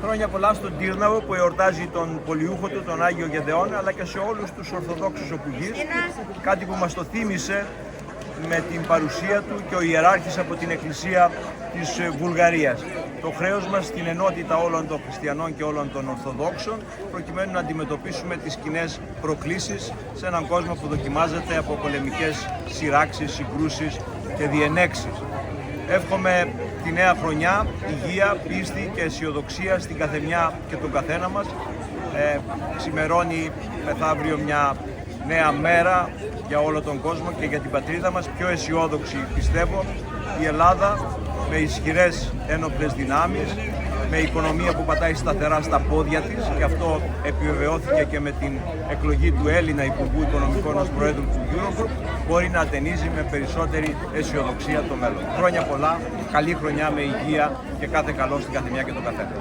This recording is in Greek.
Χρόνια πολλά στον Τύρναβο που εορτάζει τον πολιούχο του, τον Άγιο Γεδεώνα, αλλά και σε όλους τους Ορθοδόξους οπουδείς, κάτι που μας το θύμισε με την παρουσία του και ο ιεράρχης από την Εκκλησία της Βουλγαρίας. Το χρέος μας στην ενότητα όλων των χριστιανών και όλων των Ορθοδόξων, προκειμένου να αντιμετωπίσουμε τις κοινές προκλήσεις σε έναν κόσμο που δοκιμάζεται από πολεμικές σειράξεις, συγκρούσεις και διενέξεις. Εύχομαι τη νέα χρονιά υγεία, πίστη και αισιοδοξία στην καθεμιά και τον καθένα μας. Ξημερώνει μεθαύριο μια νέα μέρα για όλο τον κόσμο και για την πατρίδα μας, πιο αισιόδοξη πιστεύω. Η Ελλάδα με ισχυρές ένοπλες δυνάμεις, με οικονομία που πατάει σταθερά στα πόδια της, και αυτό επιβεβαιώθηκε και με την εκλογή του Έλληνα Υπουργού Οικονομικών ως Προέδρου του Eurogroup, μπορεί να ατενίζει με περισσότερη αισιοδοξία το μέλλον. Χρόνια πολλά, καλή χρονιά με υγεία και κάθε καλό στην καθεμιά και τον καθένα.